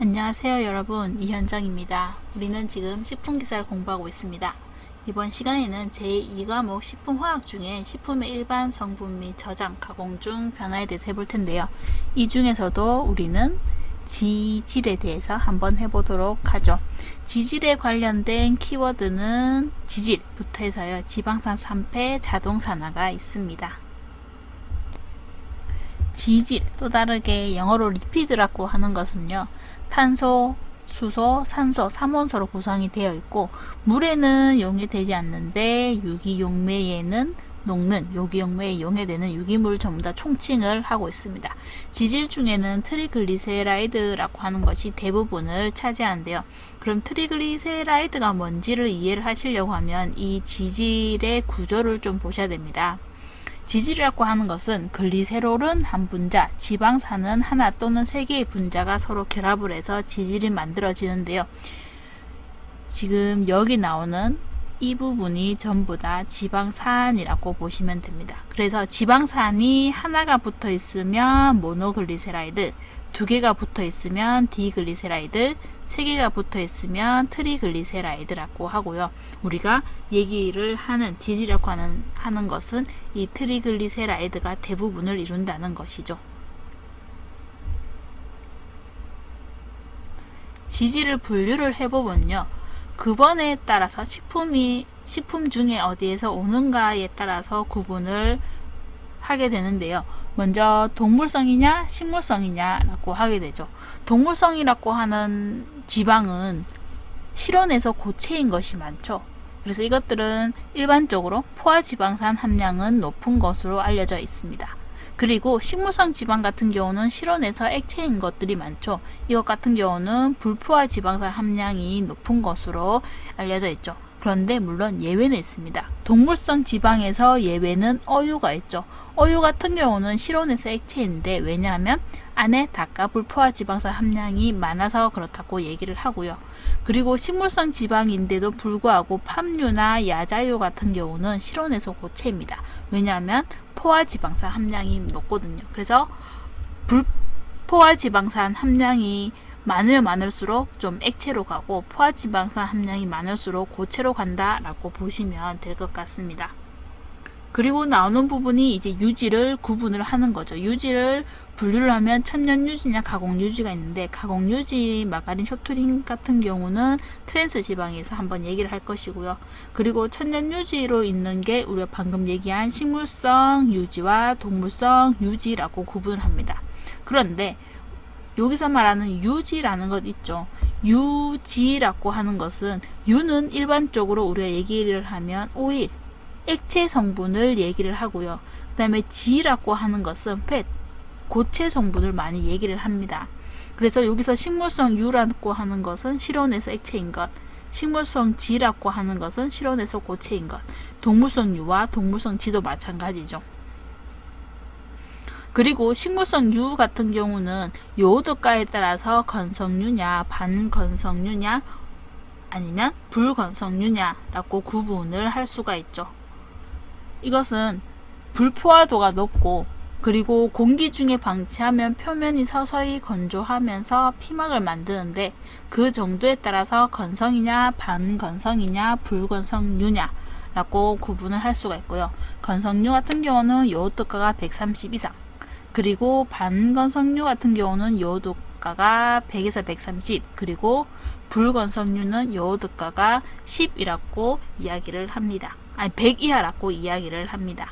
안녕하세요 여러분, 이현정입니다. 우리는 지금 식품기사를 공부하고 있습니다. 이번 시간에는 제2과목 식품화학 중에 식품의 일반 성분 및 저장, 가공 중 변화에 대해서 해볼 텐데요. 이 중에서도 우리는 지질에 대해서 한번 해보도록 하죠. 지질에 관련된 키워드는 지질부터 해서요. 지방산 3패, 자동산화가 있습니다. 지질, 또 다르게 영어로 리피드라고 하는 것은요. 탄소, 수소, 산소, 3원소로 구성이 되어 있고 물에는 용해되지 않는데 유기용매에는 녹는, 유기용매에 용해되는 유기물 전부 다 총칭을 하고 있습니다. 지질 중에는 트리글리세라이드라고 하는 것이 대부분을 차지하는데요. 그럼 트리글리세라이드가 뭔지를 이해를 하시려고 하면 이 지질의 구조를 좀 보셔야 됩니다. 지질이라고 하는 것은 글리세롤은 한 분자, 지방산은 하나 또는 세 개의 분자가 서로 결합을 해서 지질이 만들어지는데요. 지금 여기 나오는 이 부분이 전부 다 지방산이라고 보시면 됩니다. 그래서 지방산이 하나가 붙어 있으면 모노글리세라이드, 두 개가 붙어 있으면 디글리세라이드, 세 개가 붙어 있으면 트리글리세라이드라고 하고요. 우리가 얘기를 하는 지질이라고 하는 것은 이 트리글리세라이드가 대부분을 이룬다는 것이죠. 지질을 분류를 해보면요. 급원에 따라서 식품 중에 어디에서 오는가에 따라서 구분을 하게 되는데요. 먼저 동물성이냐 식물성이냐 라고 하게 되죠. 동물성이라고 하는 지방은 실온에서 고체인 것이 많죠. 그래서 이것들은 일반적으로 포화지방산 함량은 높은 것으로 알려져 있습니다. 그리고 식물성 지방 같은 경우는 실온에서 액체인 것들이 많죠. 이것 같은 경우는 불포화지방산 함량이 높은 것으로 알려져 있죠. 그런데 물론 예외는 있습니다. 동물성 지방에서 예외는 어유가 있죠. 어유 같은 경우는 실온에서 액체인데 왜냐하면 안에 닭과 불포화 지방산 함량이 많아서 그렇다고 얘기를 하고요. 그리고 식물성 지방인데도 불구하고 팜유나 야자유 같은 경우는 실온에서 고체입니다. 왜냐하면 포화 지방산 함량이 높거든요. 그래서 불포화 지방산 함량이 많으면 많을수록 좀 액체로 가고 포화지방산 함량이 많을수록 고체로 간다라고 보시면 될 것 같습니다. 그리고 나오는 부분이 이제 유지를 구분을 하는 거죠. 유지를 분류를 하면 천연유지냐 가공유지가 있는데 가공유지 마가린 쇼트링 같은 경우는 트랜스 지방에서 한번 얘기를 할 것이고요. 그리고 천연유지로 있는 게 우리가 방금 얘기한 식물성 유지와 동물성 유지라고 구분을 합니다. 그런데 여기서 말하는 유지라는 것 있죠. 유지라고 하는 것은 유는 일반적으로 우리가 얘기를 하면 오일, 액체 성분을 얘기를 하고요. 그 다음에 지라고 하는 것은 팻, 고체 성분을 많이 얘기를 합니다. 그래서 여기서 식물성 유라고 하는 것은 실온에서 액체인 것, 식물성 지라고 하는 것은 실온에서 고체인 것, 동물성 유와 동물성 지도 마찬가지죠. 그리고 식물성 유 같은 경우는 요오드가에 따라서 건성유냐 반건성유냐 아니면 불건성유냐 라고 구분을 할 수가 있죠. 이것은 불포화도가 높고 그리고 공기 중에 방치하면 표면이 서서히 건조하면서 피막을 만드는데 그 정도에 따라서 건성이냐 반건성이냐 불건성유냐 라고 구분을 할 수가 있고요. 건성유 같은 경우는 요오드가가 130 이상, 그리고 반건성유 같은 경우는 요오드가가 100에서 130, 그리고 불건성유는 요오드가가 10이라고 이야기를 합니다. 아니 100 이하라고 이야기를 합니다.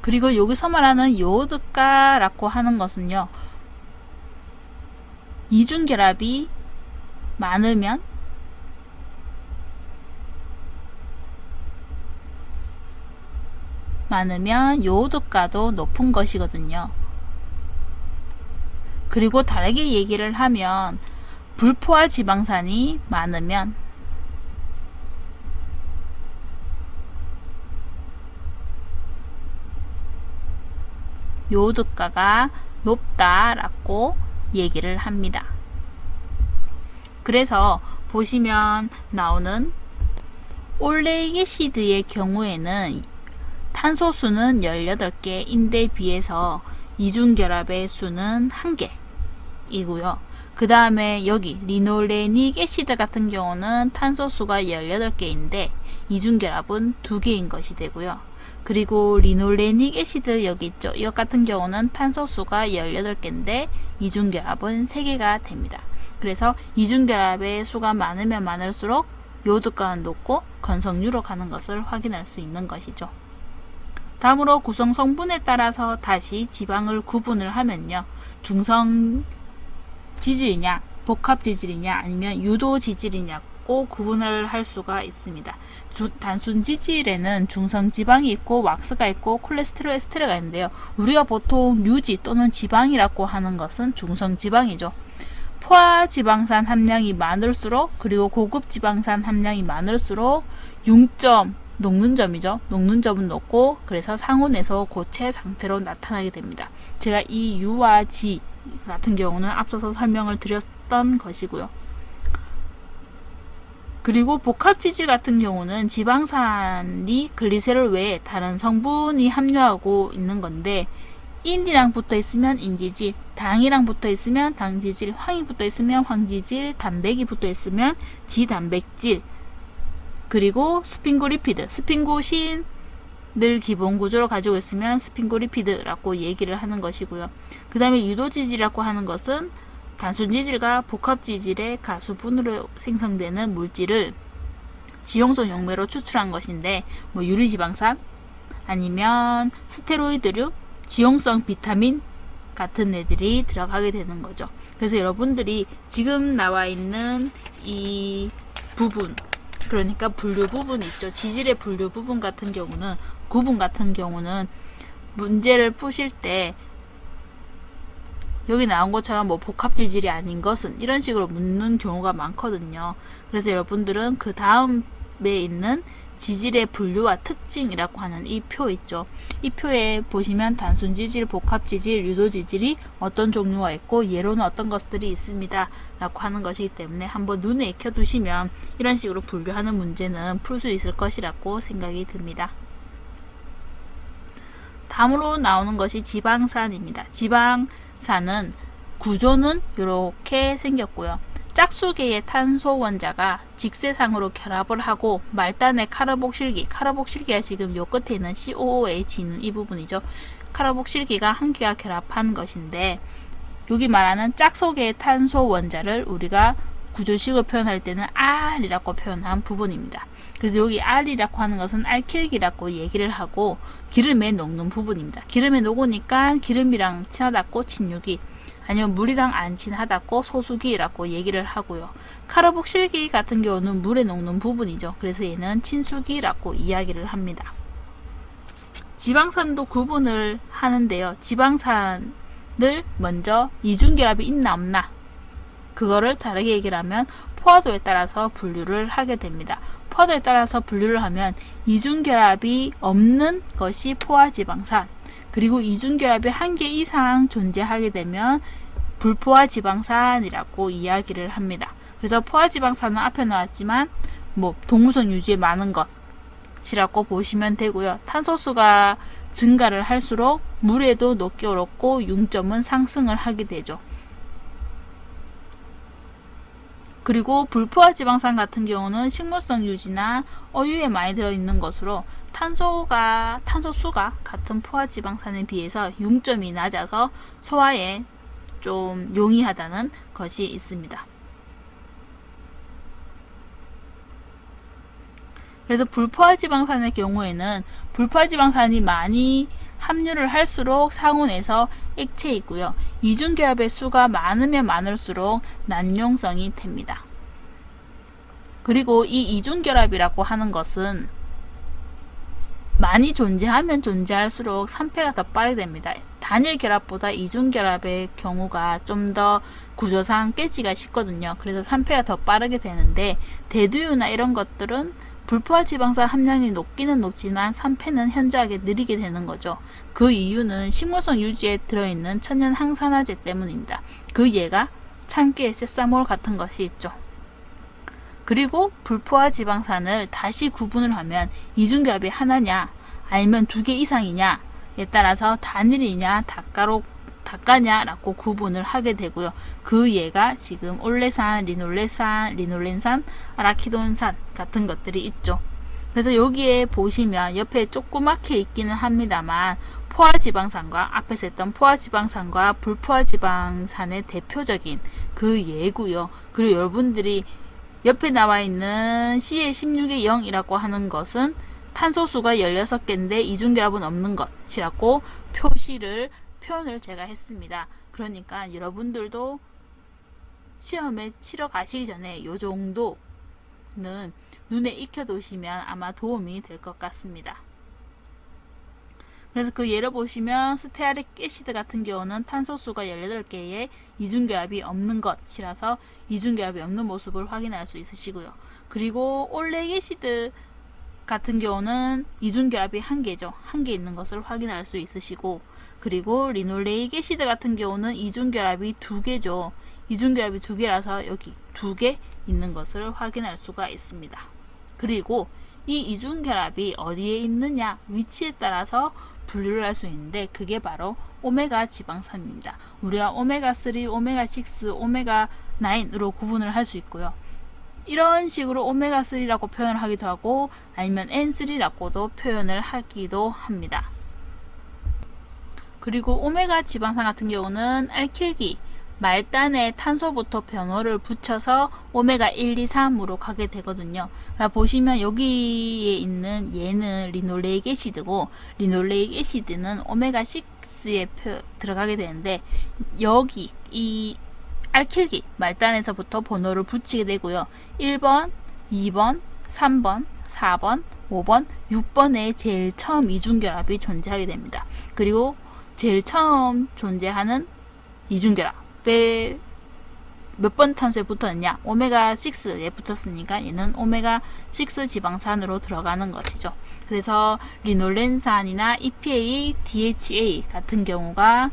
그리고 여기서 말하는 요오드가라고 하는 것은요. 이중결합이 많으면 요오드가도 높은 것이거든요. 그리고 다르게 얘기를 하면 불포화 지방산이 많으면 요오드가가 높다라고 얘기를 합니다. 그래서 보시면 나오는 올레이게시드의 경우에는 탄소수는 18개인데 비해서 이중결합의 수는 1개 이고요. 그 다음에 여기 리놀레닉 애시드 같은 경우는 탄소수가 18개인데 이중결합은 2개인 것이 되고요. 그리고 리놀레닉 애시드 여기 있죠. 이것 같은 경우는 탄소수가 18개인데 이중결합은 3개가 됩니다. 그래서 이중결합의 수가 많으면 많을수록 요도가는 높고 건성유로 가는 것을 확인할 수 있는 것이죠. 다음으로 구성 성분에 따라서 다시 지방을 구분을 하면요. 중성 지질이냐, 복합 지질이냐, 아니면 유도 지질이냐고 구분을 할 수가 있습니다. 단순 지질에는 중성 지방이 있고 왁스가 있고 콜레스테롤, 에스테르가 있는데요. 우리가 보통 유지 또는 지방이라고 하는 것은 중성 지방이죠. 포화 지방산 함량이 많을수록, 그리고 고급 지방산 함량이 많을수록 녹는 점이죠. 녹는 점은 높고, 그래서 상온에서 고체 상태로 나타나게 됩니다. 제가 이 유와 지 같은 경우는 앞서서 설명을 드렸던 것이고요. 그리고 복합지질 같은 경우는 지방산이 글리세롤 외에 다른 성분이 함유하고 있는 건데, 인이랑 붙어 있으면 인지질, 당이랑 붙어 있으면 당지질, 황이 붙어 있으면 황지질, 단백이 붙어 있으면 지단백질, 그리고 스핑고리피드, 스핑고신을 기본 구조로 가지고 있으면 스핑고리피드라고 얘기를 하는 것이고요. 그 다음에 유도지질이라고 하는 것은 단순지질과 복합지질의 가수분으로 생성되는 물질을 지용성 용매로 추출한 것인데, 뭐 유리지방산 아니면 스테로이드류, 지용성 비타민 같은 애들이 들어가게 되는 거죠. 그래서 여러분들이 지금 나와 있는 이 부분, 그러니까 분류 부분 있죠. 지질의 분류 부분 같은 경우는, 구분 같은 경우는 문제를 푸실 때 여기 나온 것처럼 뭐 복합지질이 아닌 것은 이런 식으로 묻는 경우가 많거든요. 그래서 여러분들은 그 다음에 있는 지질의 분류와 특징이라고 하는 이 표 있죠. 이 표에 보시면 단순지질, 복합지질, 유도지질이 어떤 종류가 있고 예로는 어떤 것들이 있습니다 라고 하는 것이기 때문에 한번 눈에 익혀두시면 이런 식으로 분류하는 문제는 풀 수 있을 것이라고 생각이 듭니다. 다음으로 나오는 것이 지방산입니다. 지방산은 구조는 이렇게 생겼고요. 짝수계의 탄소 원자가 직세상으로 결합을 하고 말단의 카르복실기가 지금 요 끝에 있는 COOH 있는 이 부분이죠. 카르복실기가 한 개가 결합한 것인데, 여기 말하는 짝수계의 탄소 원자를 우리가 구조식을 표현할 때는 R이라고 표현한 부분입니다. 그래서 여기 R이라고 하는 것은 알킬기라고 얘기를 하고 기름에 녹는 부분입니다. 기름에 녹으니까 기름이랑 친하다고 친유기, 아니면 물이랑 안 친하다고 소수기라고 얘기를 하고요. 카르복실기 같은 경우는 물에 녹는 부분이죠. 그래서 얘는 친수기라고 이야기를 합니다. 지방산도 구분을 하는데요. 지방산을 먼저 이중결합이 있나 없나, 그거를 다르게 얘기를 하면 포화도에 따라서 분류를 하게 됩니다. 포화도에 따라서 분류를 하면 이중결합이 없는 것이 포화지방산, 그리고 이중결합이 1개 이상 존재하게 되면 불포화지방산이라고 이야기를 합니다. 그래서 포화지방산은 앞에 나왔지만 뭐 동물성 유지에 많은 것이라고 보시면 되고요. 탄소수가 증가를 할수록 물에도 높게 오르고 융점은 상승을 하게 되죠. 그리고 불포화지방산 같은 경우는 식물성 유지나 어유에 많이 들어있는 것으로 탄소수가 같은 포화지방산에 비해서 융점이 낮아서 소화에 좀 용이하다는 것이 있습니다. 그래서 불포화지방산의 경우에는 불포화지방산이 많이 함유를 할수록 상온에서 액체이고요. 이중결합의 수가 많으면 많을수록 난용성이 됩니다. 그리고 이 이중결합이라고 하는 것은 많이 존재하면 존재할수록 산패가 더 빠르게 됩니다. 단일 결합보다 이중 결합의 경우가 좀 더 구조상 깨지기가 쉽거든요. 그래서 산패가 더 빠르게 되는데, 대두유나 이런 것들은 불포화 지방산 함량이 높기는 높지만 산패는 현저하게 느리게 되는 거죠. 그 이유는 식물성 유지에 들어있는 천연 항산화제 때문입니다. 그 예가 참깨, 세사몰 같은 것이 있죠. 그리고 불포화 지방산을 다시 구분을 하면 이중결합이 하나냐 아니면 2개 이상이냐에 따라서 단일이냐 다가로 닭가냐라고 구분을 하게 되고요. 그 예가 지금 올레산, 리놀렌산, 아라키돈산 같은 것들이 있죠. 그래서 여기에 보시면 옆에 조그맣게 있기는 합니다만 포화지방산과 앞에서 했던 포화지방산과 불포화지방산의 대표적인 그 예고요. 그리고 여러분들이 옆에 나와 있는 C의 16의 0이라고 하는 것은 탄소수가 16개인데 이중결합은 없는 것이라고 표현을 제가 했습니다. 그러니까 여러분들도 시험에 치러 가시기 전에 이 정도는 눈에 익혀두시면 아마 도움이 될 것 같습니다. 그래서 그 예를 보시면 스테아릭 애시드 같은 경우는 탄소수가 18개의 이중결합이 없는 것이라서 이중결합이 없는 모습을 확인할 수 있으시고요. 그리고 올레 애시드 같은 경우는 이중결합이 1개죠. 1개 있는 것을 확인할 수 있으시고, 그리고 리놀레익 애시드 같은 경우는 이중결합이 2개죠. 이중결합이 2개라서 여기 2개 있는 것을 확인할 수가 있습니다. 그리고 이 이중결합이 어디에 있느냐 위치에 따라서 분류를 할 수 있는데 그게 바로 오메가 지방산입니다. 우리가 오메가3, 오메가6, 오메가9으로 구분을 할 수 있고요. 이런 식으로 오메가3라고 표현을 하기도 하고 아니면 N3라고도 표현을 하기도 합니다. 그리고 오메가 지방산 같은 경우는 알킬기, 말단에 탄소부터 변호를 붙여서 오메가 1, 2, 3으로 가게 되거든요. 보시면 여기에 있는 얘는 리놀레익 애시드고 리놀레익 애시드는 오메가 6에 들어가게 되는데 여기 이 알킬기 말단에서부터 번호를 붙이게 되고요. 1번, 2번, 3번, 4번, 5번, 6번에 제일 처음 이중결합이 존재하게 됩니다. 그리고 제일 처음 존재하는 이중결합 몇 번 탄소에 붙었느냐? 오메가6에 붙었으니까 얘는 오메가6 지방산으로 들어가는 것이죠. 그래서 리놀렌산이나 EPA, DHA 같은 경우가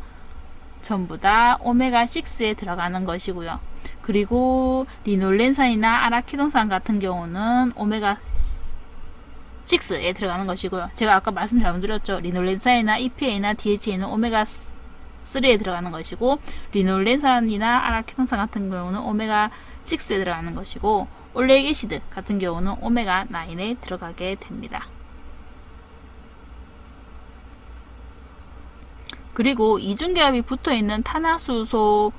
전부 다 오메가6에 들어가는 것이고요. 그리고 리놀렌산이나 아라키돈산 같은 경우는 오메가6에 들어가는 것이고요. 제가 아까 말씀 잘못드렸죠. 리놀렌산이나 EPA나 DHA는 오메가3에 들어가는 것이고 리놀렌산이나 아라키돈산 같은 경우는 오메가6에 들어가는 것이고 올레익 애시드 같은 경우는 오메가9에 들어가게 됩니다. 그리고 이중결합이 붙어있는 탄화수소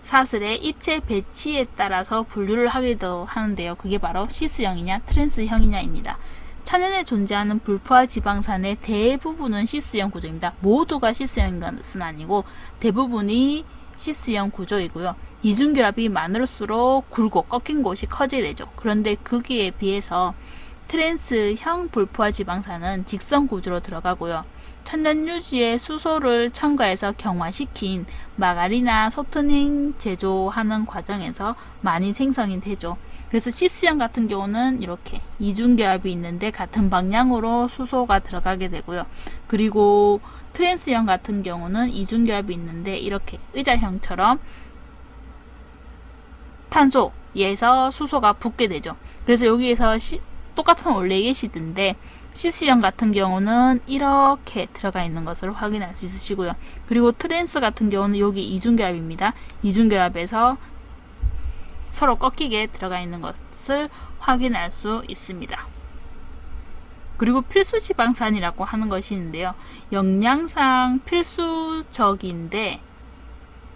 사슬의 입체 배치에 따라서 분류를 하기도 하는데요. 그게 바로 시스형이냐 트랜스형이냐입니다. 천연에 존재하는 불포화 지방산의 대부분은 시스형 구조입니다. 모두가 시스형인 것은 아니고 대부분이 시스형 구조이고요. 이중결합이 많을수록 굵고 꺾인 곳이 커지게 되죠. 그런데 거기에 비해서 트랜스형 불포화 지방산은 직선 구조로 들어가고요. 천연 유지의 수소를 첨가해서 경화시킨 마가리나 소토닝 제조하는 과정에서 많이 생성이 되죠. 그래서 시스형 같은 경우는 이렇게 이중결합이 있는데 같은 방향으로 수소가 들어가게 되고요. 그리고 트랜스형 같은 경우는 이중결합이 있는데 이렇게 의자형처럼 탄소에서 수소가 붙게 되죠. 그래서 여기에서 똑같은 올레익 애시드인데 시스형 같은 경우는 이렇게 들어가 있는 것을 확인할 수 있으시고요. 그리고 트랜스 같은 경우는 여기 이중결합입니다. 이중결합에서 서로 꺾이게 들어가 있는 것을 확인할 수 있습니다. 그리고 필수지방산이라고 하는 것이 있는데요. 영양상 필수적인데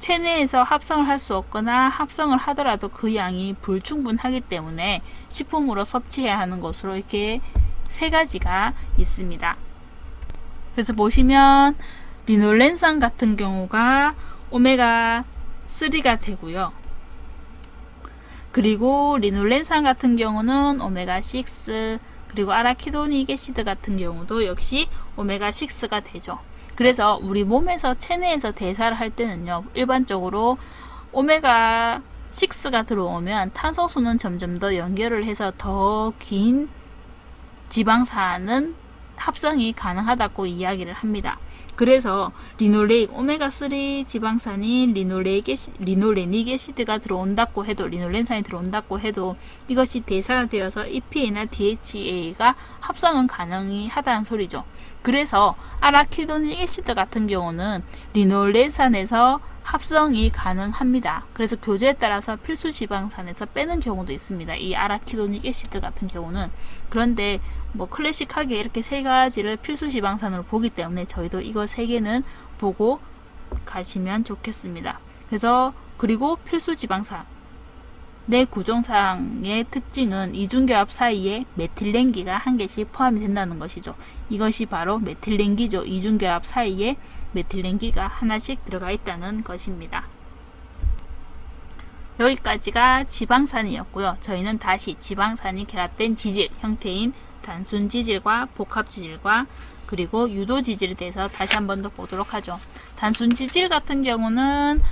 체내에서 합성을 할 수 없거나 합성을 하더라도 그 양이 불충분하기 때문에 식품으로 섭취해야 하는 것으로 이렇게 3가지가 있습니다. 그래서 보시면 리놀렌산 같은 경우가 오메가3가 되고요. 그리고 리놀렌산 같은 경우는 오메가6, 그리고 아라키도닉 애시드 같은 경우도 역시 오메가6가 되죠. 그래서 우리 몸에서 체내에서 대사를 할 때는요, 일반적으로 오메가6가 들어오면 탄소수는 점점 더 연결을 해서 더 긴 지방산은 합성이 가능하다고 이야기를 합니다. 그래서 리놀레익 오메가3 지방산인 리놀레닉 애시드가 들어온다고 해도, 리놀렌산이 들어온다고 해도 이것이 대사가 되어서 EPA나 DHA가 합성은 가능하다는 소리죠. 그래서 아라키도닉 애시드 같은 경우는 리놀렌산에서 합성이 가능합니다. 그래서 교제에 따라서 필수 지방산에서 빼는 경우도 있습니다. 이 아라키도닉 애시드 같은 경우는. 그런데 뭐 클래식하게 이렇게 세 가지를 필수 지방산으로 보기 때문에 저희도 이거 세 개는 보고 가시면 좋겠습니다. 그래서 그리고 필수 지방산 내 구조상의 특징은 이중결합 사이에 메틸렌기가 한 개씩 포함이 된다는 것이죠. 이것이 바로 메틸렌기죠. 이중결합 사이에 메틸렌기가 하나씩 들어가 있다는 것입니다. 여기까지가 지방산이었고요. 저희는 다시 지방산이 결합된 지질 형태인 단순 지질과 복합 지질과 그리고 유도 지질에 대해서 다시 한 번 더 보도록 하죠. 단순 지질 같은 경우는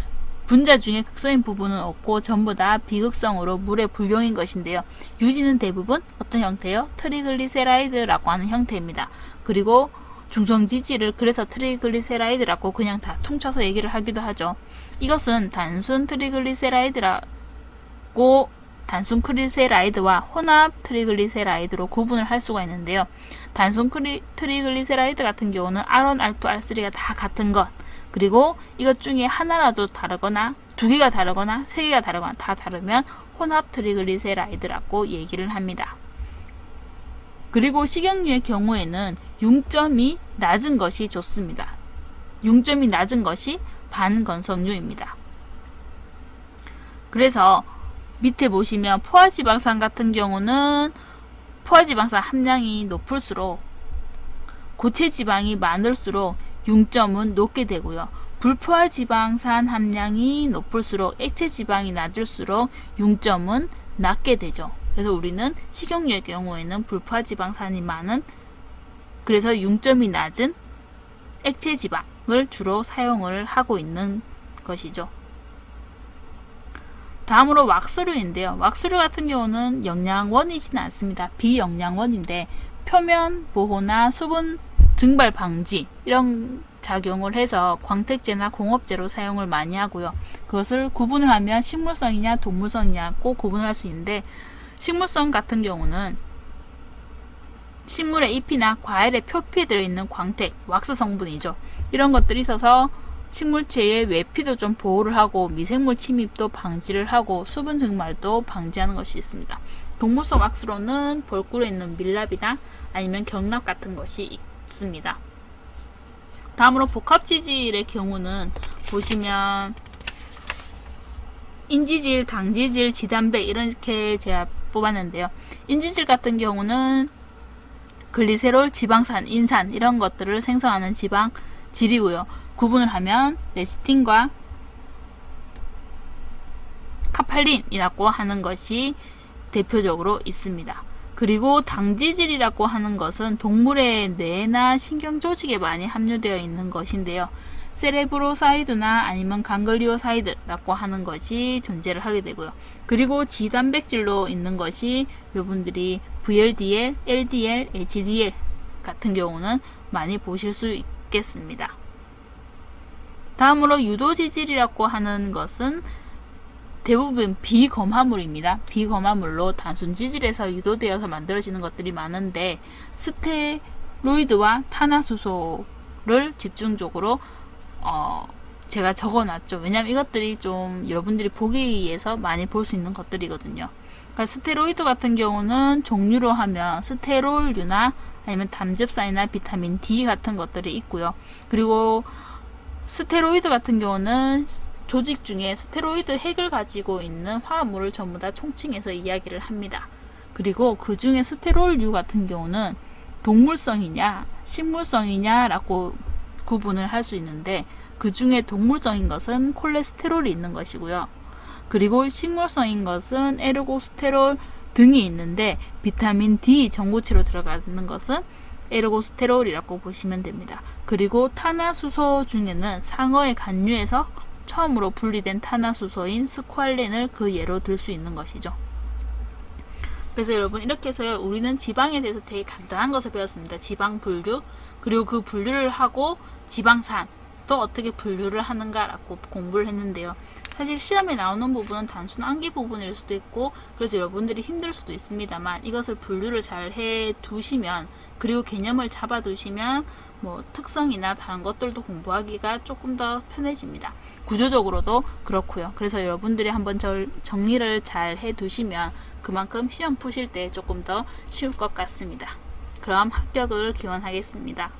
분자 중에 극성인 부분은 없고 전부 다 비극성으로 물의 불용인 것인데요. 유지는 대부분 어떤 형태요? 트리글리세라이드라고 하는 형태입니다. 그리고 중성지질을 그래서 트리글리세라이드라고 그냥 다 퉁쳐서 얘기를 하기도 하죠. 이것은 단순 트리글리세라이드라고 단순 크리세라이드와 혼합 트리글리세라이드로 구분을 할 수가 있는데요. 단순 트리글리세라이드 같은 경우는 R1, R2, R3가 다 같은 것, 그리고 이것 중에 하나라도 다르거나 두 개가 다르거나 세 개가 다르거나 다 다르면 혼합 트리글리세라이드라고 얘기를 합니다. 그리고 식용유의 경우에는 융점이 낮은 것이 좋습니다. 융점이 낮은 것이 반건성유입니다. 그래서 밑에 보시면 포화지방산 같은 경우는 포화지방산 함량이 높을수록 고체지방이 많을수록 융점은 높게 되고요. 불포화지방산 함량이 높을수록 액체지방이 낮을수록 융점은 낮게 되죠. 그래서 우리는 식용유의 경우에는 불포화지방산이 많은, 그래서 융점이 낮은 액체지방을 주로 사용을 하고 있는 것이죠. 다음으로 왁스류인데요. 왁스류 같은 경우는 영양원이지는 않습니다. 비영양원인데 표면 보호나 수분 증발 방지 이런 작용을 해서 광택제나 공업제로 사용을 많이 하고요. 그것을 구분을 하면 식물성이냐 동물성이냐 꼭 구분을 할 수 있는데, 식물성 같은 경우는 식물의 잎이나 과일의 표피에 들어있는 광택, 왁스 성분이죠. 이런 것들이 있어서 식물체의 외피도 좀 보호를 하고 미생물 침입도 방지를 하고 수분 증발도 방지하는 것이 있습니다. 동물성 왁스로는 벌꿀에 있는 밀랍이나 아니면 경랍 같은 것이 있습니다. 다음으로 복합지질의 경우는 보시면 인지질, 당지질, 지단백 이렇게 제가 뽑았는데요. 인지질 같은 경우는 글리세롤, 지방산, 인산 이런 것들을 생성하는 지방질이고요. 구분을 하면 레시틴과 카팔린이라고 하는 것이 대표적으로 있습니다. 그리고 당지질이라고 하는 것은 동물의 뇌나 신경조직에 많이 함유되어 있는 것인데요. 세레브로사이드나 아니면 강글리오사이드라고 하는 것이 존재를 하게 되고요. 그리고 지단백질로 있는 것이 여러분들이 VLDL, LDL, HDL 같은 경우는 많이 보실 수 있겠습니다. 다음으로 유도지질이라고 하는 것은 대부분 비검화물입니다. 비검화물로 단순 지질에서 유도되어서 만들어지는 것들이 많은데 스테로이드와 탄화수소를 집중적으로 제가 적어놨죠. 왜냐하면 이것들이 좀 여러분들이 보기위해서 많이 볼 수 있는 것들이거든요. 그러니까 스테로이드 같은 경우는 종류로 하면 스테롤류나 아니면 담즙산이나 비타민 D 같은 것들이 있고요. 그리고 스테로이드 같은 경우는 조직 중에 스테로이드 핵을 가지고 있는 화합물을 전부 다 총칭해서 이야기를 합니다. 그리고 그 중에 스테롤류 같은 경우는 동물성이냐 식물성이냐 라고 구분을 할 수 있는데, 그 중에 동물성인 것은 콜레스테롤이 있는 것이고요. 그리고 식물성인 것은 에르고스테롤 등이 있는데, 비타민 D 전구체로 들어가는 것은 에르고스테롤이라고 보시면 됩니다. 그리고 탄화수소 중에는 상어의 간류에서 처음으로 분리된 탄화수소인 스쿠알렌을 그 예로 들 수 있는 것이죠. 그래서 여러분 이렇게 해서 우리는 지방에 대해서 되게 간단한 것을 배웠습니다. 지방 분류, 그리고 그 분류를 하고 지방산 또 어떻게 분류를 하는가라고 공부를 했는데요. 사실 시험에 나오는 부분은 단순 암기 부분일 수도 있고 그래서 여러분들이 힘들 수도 있습니다만 이것을 분류를 잘 해 두시면 그리고 개념을 잡아 두시면 뭐 특성이나 다른 것들도 공부하기가 조금 더 편해집니다. 구조적으로도 그렇고요. 그래서 여러분들이 한번 정리를 잘 해 두시면 그만큼 시험 푸실 때 조금 더 쉬울 것 같습니다. 그럼 합격을 기원하겠습니다.